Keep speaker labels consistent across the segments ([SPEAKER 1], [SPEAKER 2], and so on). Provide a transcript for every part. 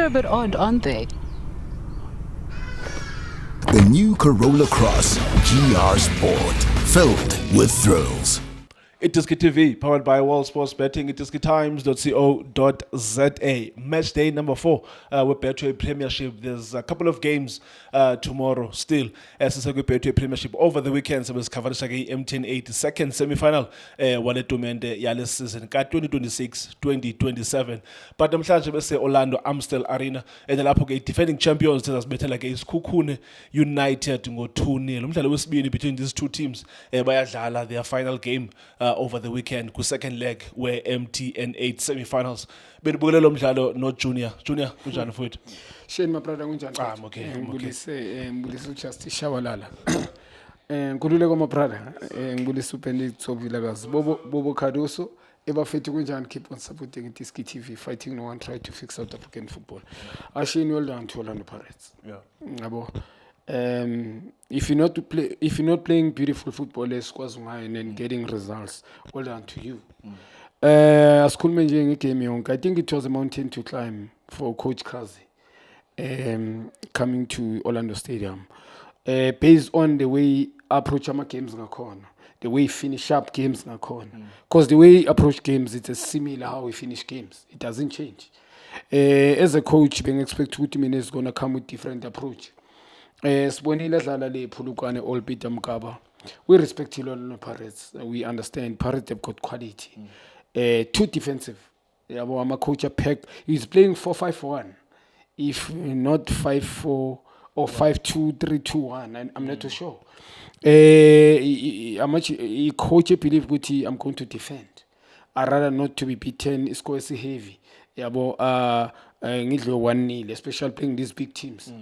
[SPEAKER 1] a bit odd, aren't they?
[SPEAKER 2] The new Corolla Cross GR Sport, filled with thrills.
[SPEAKER 3] It is TV, powered by World Sports Betting. It is times.co.za. Match day number 4 with Betway Premiership. There's a couple of games tomorrow still. As I said, with Betway Premiership over the weekend, so was covered M1080 second semi-final. Wallet Tumende Yales season 2026-2027. But I'm sure we say Orlando Amstel Arena and the Lapo defending champions. There's better like is Kukune United go 2-0. Umhlalo wesibili between these two teams. Bayadlala their final game. Over the weekend, ku second leg where MTN8 semi-finals. Benibukele lo mdlalo no Junior. Junior, kunjani mfowethu?
[SPEAKER 4] Shane my brother kunjani?
[SPEAKER 3] I'm okay.
[SPEAKER 4] Ngibulise uJustice Shabalala. Nkululeko my brother. Ngibulise uBenedict Sovilakazi. Bobo Cardoso. Ebafethi kunjani? Keep on supporting Tiski TV, fighting no one try to fix South African football. Ashine well done to Orlando Pirates.
[SPEAKER 3] Yeah.
[SPEAKER 4] Yabo. If you're not playing beautiful football as KwaZulu and getting results, well done to you. As game, I think it was a mountain to climb for Coach Kazi coming to Orlando Stadium. Based on the way approach our games the way finish up games because the way approach games, it's a similar how we finish games. It doesn't change. As a coach, being expect 2 minutes is gonna come with different approach. Sibonile dlala le Phulukwane all Peter Mkaba. We respect Orlando Pirates. We understand Pirates have got quality. Too defensive. Our coach pack. He's playing 4-5-1. If not 5-4 or 5-2-3-2-1, I'm not too sure. Coach believe Guti I'm going to defend. I rather not to be beaten. Score is heavy. Ngidlo 1-0, especially playing these big teams.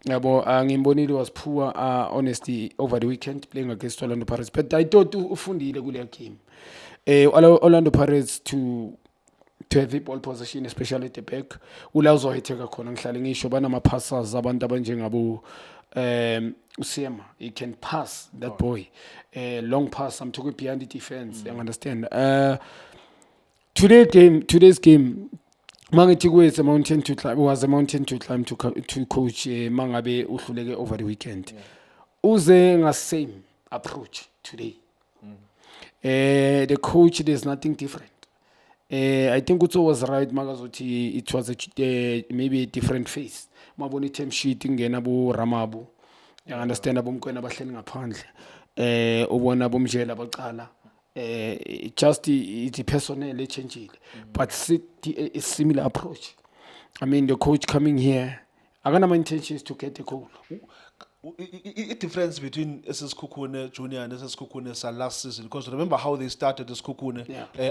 [SPEAKER 4] Ngimbonile was poor honesty over the weekend playing against Orlando Pirates, but I thought ufundile kule game. Orlando Pirates to have the ball possession, especially at the back. Ula uzohitheka khona ngihlale ngisho banama passers abantu abanjengabo Usiema. He can pass that boy. Long pass, I'm talking behind the defense. You understand? Today's game Mangithi was a mountain to climb to coach Mangabe uhluleke over the weekend. Uze nga same approach today. The coach, there's nothing different. I think Utso was right, Magazotti, it was maybe a different face. Maboni team sheeting nabo Ramabu. You understand abumkwena bahleli ngaphandle. Ubona bomjela baqala. Just the personnel changed, but a similar approach. I mean, the coach coming here, I got my intentions to get the goal.
[SPEAKER 3] The difference between SS Kukune Junior and SS Kukune last season, because remember how they started as Kukune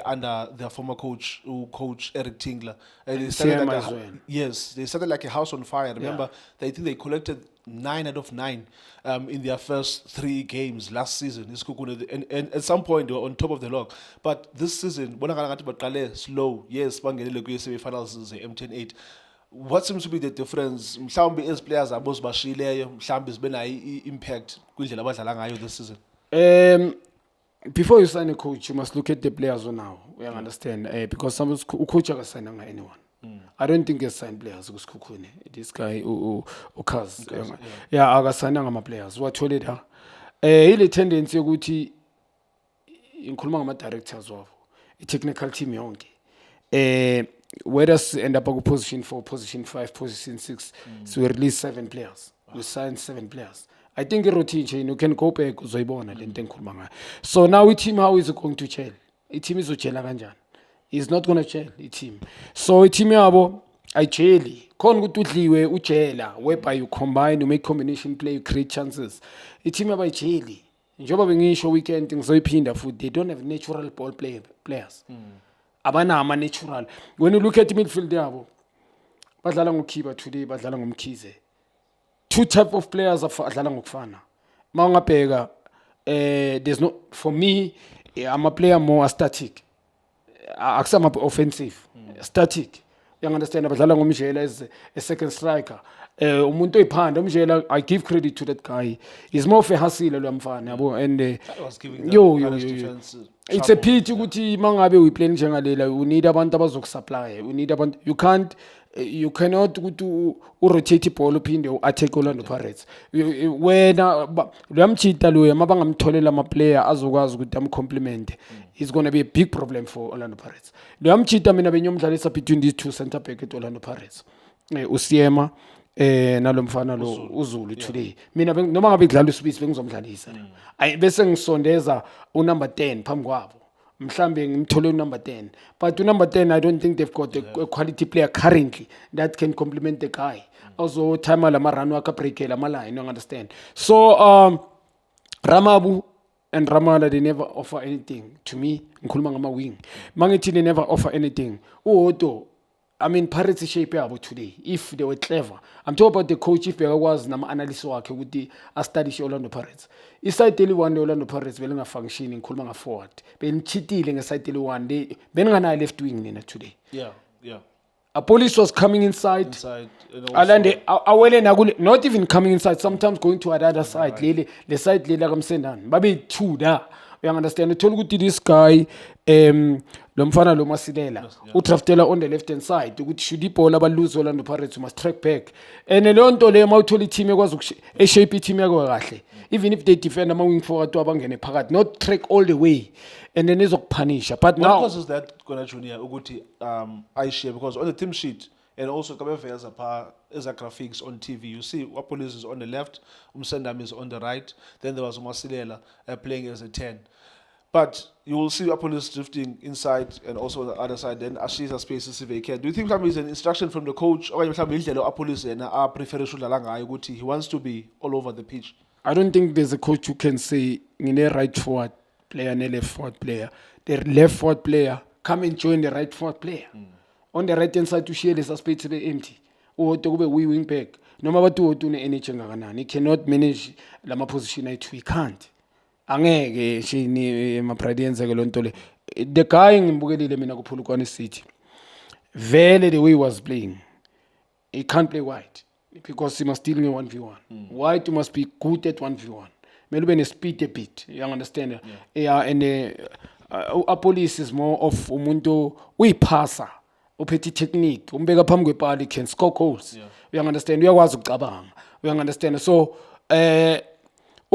[SPEAKER 3] under their former coach, Coach Eric Tingler. They started yes, they started like a house on fire. Remember, I think they collected 9 out of 9 in their first 3 games last season. And at some point they were on top of the log. But this season, slow, yes, semi-finals is M10-8. What seems to be the difference? Mhlawumbe as players are both bashileyo, mhlawumbe sibena impact kwindlela abadlala ngayo this season.
[SPEAKER 4] Before you sign a coach, you must look at the players now. We understand because some coach are signing anyone. I don't think he signed players because Kukune. This guy Ukaz. Yeah, aga signing ama players. What told it her? Ile tendency ukuthi inkhuluma ngama directors wabo. I technical team yonke. Whether end up a position 4, position 5, position 6, so we release 7 players. We signed 7 players. I think a routine change, you can go back so now a team, how is it going to chill? A team is ganjan. It's not going to chill, a team. So a team yabo, I chilly. Kon gutudliwe uchela, whereby you combine, you make combination play, you create chances. A team yabo chilly. Njoba bengisho weekend things so food. They don't have natural ball players. Abana ama natural. When you look at midfield yabo, badlala ngoKhiba today, badlala ngomkhize. 2 type of players badlala ngokufana. Mawungabheka there's no for me I'm a player more static. Akusama offensive. Static. You understand badlala ngomjela as a second striker. Umuntu oyiphanda umjela, I give credit to that guy. He's more of a hustle lo mfana yabo, and
[SPEAKER 3] I was giving them
[SPEAKER 4] yo
[SPEAKER 3] Palace defense,
[SPEAKER 4] it's a
[SPEAKER 3] trouble.
[SPEAKER 4] pity ukuthi mangabe uyiplay njengalela, you need abantu abazokusupply, you need abantu, you cannot ukuthi rotate iball uphinde u-attack Orlando Pirates. Wena luyamchita loya mabangamtholela ama-player azokwazi ukuthi am-compliment, it's going to be a big problem for Orlando Pirates. Luyamchita mina benyomdlalisa between these two centre back at Orlando Pirates, uSiema nalo mfana lo uZulu today. Mina noma ngabe idlala uSpitz bengizomdlalisa, bese ngisondeza unumber 10 phambi kwabo, mhlambe ngimthole unumber 10, but unumber 10 I don't think they've got a quality player currently that can complement the guy. Also time la marano akabreakela line, you understand. So Ramabu and Ramala, they never offer anything to me. Ngikhuluma ngama wing mangithi they never offer anything. Uoto, I mean, Pirates shape yabo today if they were clever. I'm talking about the coach. If there was nama analyst wakhe ukuthi a study Orlando Pirates, iside one Orlando Pirates belinga functioning ngikhuluma nga forward, benchitile ngeside one they beningana left wing nina today.
[SPEAKER 3] Yeah.
[SPEAKER 4] A police was coming inside alande awele nakule, not even coming inside, sometimes going to another side, lele le side lela kamsendana babe two da. You understand? Uthola ukuthi this guy lo mfana lo Masilela udraftela on the left hand side ukuthi should iball abalose Orlando Pirates must track back, and leyo nto le mawuthola i-team ekwazi shape i-team yakho kahle, even if they defend ama wing forward abangene phakathi, not track all the way and then izokuphanisha. But now
[SPEAKER 3] what causes that Kona Junior ukuthi I share, because on the team sheet and also kabeveza pha as a graphics on TV, you see Wapolis is on the left, Umsendam is on the right, then there was Masilela playing as a 10. But you will see Wapolis drifting inside and also on the other side, then Ashiza spaces if they can. Do you think that is an instruction from the coach, or he wants to be all over the pitch?
[SPEAKER 4] I don't think there's a coach who can say ngine right forward player and left forward player. The left forward player come and join the right forward player. On the right hand side to share the space to be empty. Or to go wing back. No matter what do anything he cannot manage lama position it, we can't. Angeke shini mapride yenza ke lonto le. The guy ngimbukelile mina kuPhulukwane City. Vele the way he was playing, he can't play wide because he must deal in 1v1. Wide must be good at 1v1. Maybe when speed a bit, you understand? Yeah, and a police is more of umuntu uyipasa, uphethe technique, umbeka phambi kwepali can score goals. You understand? Uyakwazi ukucabanga. You understand? So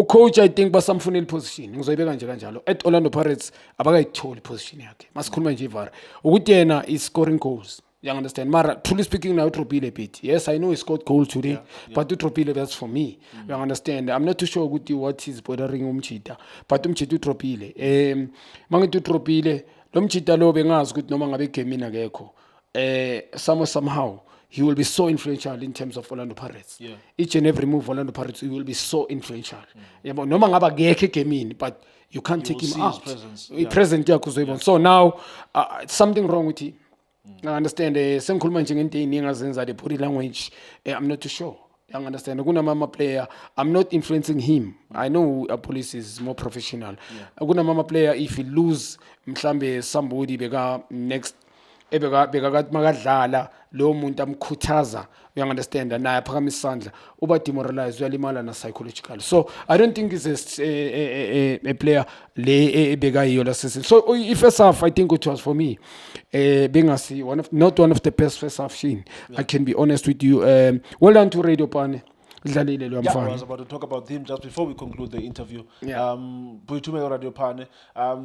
[SPEAKER 4] coach I think basamfunela position ngizoyibeka nje kanjalo at Orlando Pirates abakayitholi position yakhe masikhuluma nje ivara ukuthi yena is scoring goals. You understand? Mara, truly speaking now, Utropile a bit. Yes, I know he scored goal today, but Utropile, that's for me. You understand? I'm not too sure what is bordering Umchita, but Umchita Utropile. Mangit Utropile, Lumchita lo bengas good no mangabe kemina geko. Somehow, he will be so influential in terms of Orlando Pirates. Each and every move Orlando Pirates, he will be so influential. No mangaba geke kemin, but you can't take him out. Present, so now, something wrong with him. I understand sengikhuluma nje ngento eziningi azenza the body language. I'm not too sure. You understand? Kuna mama player, I'm not influencing him. I know a police is more professional. Kuna mama player, if he lose mhlambe somebody beka next beka makadlala lo muntu amkhuthaza, you understand, naye aphakamisa isandla uba demoralized uyalimala na psychological. So I don't think it's a player le beka yiyo la season. So if first half I think it was for me Bengasi not one of the best first half seen. I can be honest with you. Well done to Radio Pane. I
[SPEAKER 3] was about to talk about him just before we conclude the interview. Radio Pane.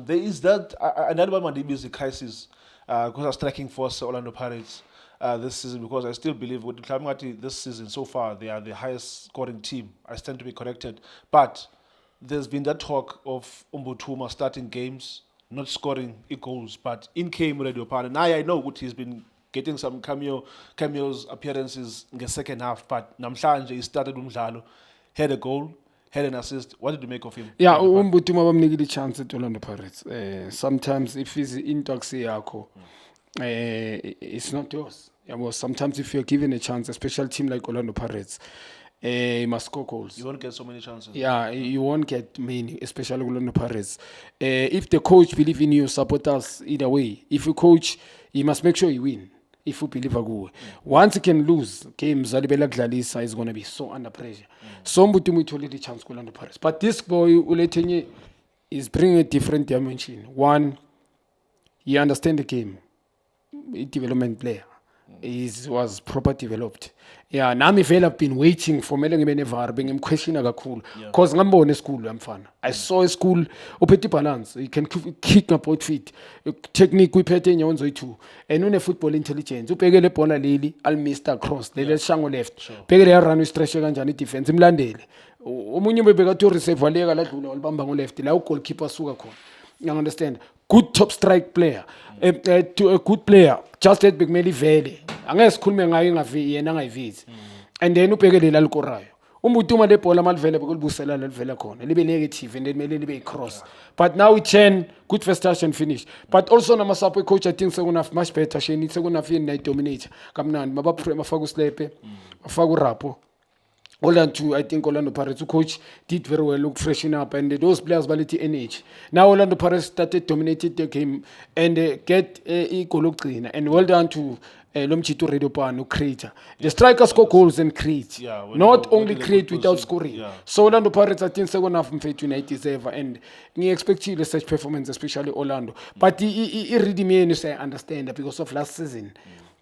[SPEAKER 3] There is that another one is the crisis because of striking force Orlando Pirates this season, because I still believe with Klamati this season so far they are the highest scoring team. I stand to be corrected, but there's been that talk of Umbutuma starting games, not scoring goals, but in came Radio Pane. Now I know what he's been getting some cameos appearances in the second half, but Namhlanje he started umdlalo, had a goal, had an assist. What did you make of him?
[SPEAKER 4] Yeah, Umbutuma bamnikile chance at Orlando Pirates. Sometimes if he's in taxi yako, it's not yours. Well, sometimes if you're given a chance, a special team like Orlando Pirates, you must score goals.
[SPEAKER 3] You won't get so many chances.
[SPEAKER 4] Yeah, you won't get many, especially Orlando Pirates. If the coach believes in you, support us either way. If you coach, you must make sure you win. if ubeliever kuwe. Once he can lose games alibela kudlalisa is going to be so under pressure. So mbuti umuyitholile i-chance kuLorlando Pirates. But this boy ulethenye is bringing a different dimension. One, he understand the game. A development player. He was proper developed. Yeah, nami vele I've been waiting for mele ngibe nevar bengimquestiona kakhulu because ngambona esikole yamfana. I saw a school uphethe balance. He can kick about feet. Technique uyiphethe enyawo zoyi2 and une football intelligence. Ubhekele ibhola leli al-Mr. Cross leli shango left. Bhekele ya run stretch kanjani defense imlandele. Omunye ubebeka to reserve waleka ladlula walibamba ngo left la goalkeeper suka khona. You understand? Good top strike player. A good player. Just that bekumele ivele. Angeke sikhulume ngayo ingavi yena angayivizi. And then ubhekele la likorayo. Umuntu uma lebhola malivele bekulibusela la livela khona. Libe negative and then mele libe cross. But now we turn good first touch and finish. But also nama support coach I think sekuna much better sheni sekuna fi night dominate. Kamnandi mafaka uslepe. Mafaka urapo. Orlando, I think Orlando Pirates coach did very well, look freshen up, and those players quality energy. Now Orlando Pirates started dominating the game and get equal clean. And well done to Lomchito Redopano creator. The strikers score goals and create, not only create without scoring. Yeah. So Orlando Pirates, I think second half from United ever, and we expect such performance, especially Orlando. But he really means I understand that because of last season.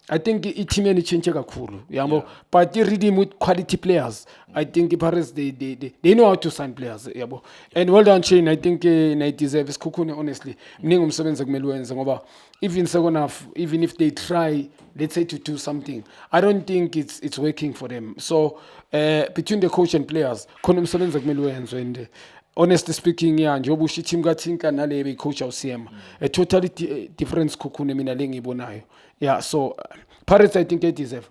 [SPEAKER 4] I think team any change kakhulu, yabo. But they redeem with quality players. I think the Paris they know how to sign players, yabo. And well done Shane. I think Night deserves Kukune honestly. Mningi umsebenzi kumele wenze ngoba even second half, even if they try, let's say to do something, I don't think it's working for them. So between the coach and players, khona umsebenzi kumele wenze and honestly speaking, yeah, njengoba usho team kaThinka nalebe coach awusiyema. A totally different Kukune mina lengibonayo. Yeah, so Pirates I think they deserve.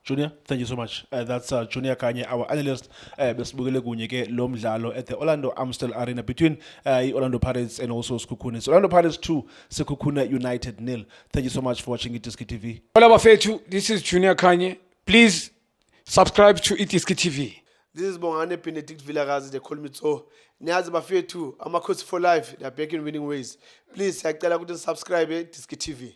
[SPEAKER 3] Junior, thank you so much. That's Junior Kanye, our analyst. Besibukele kunye ke lo mdlalo at the Orlando Amstel Arena between Orlando Pirates and also Sekhukhune. So Orlando Pirates 2, Sekhukhune United 0. Thank you so much for watching Itiski TV.
[SPEAKER 4] Hola bafethu, this is Junior Kanye. Please subscribe to Itiski TV.
[SPEAKER 1] This is Bongane Benedict Vilakazi, they call me so. Niyazi bafethu, Amakhosi for life, they are back in winning ways. Please, siyacela ukuthi subscribe Itiski TV.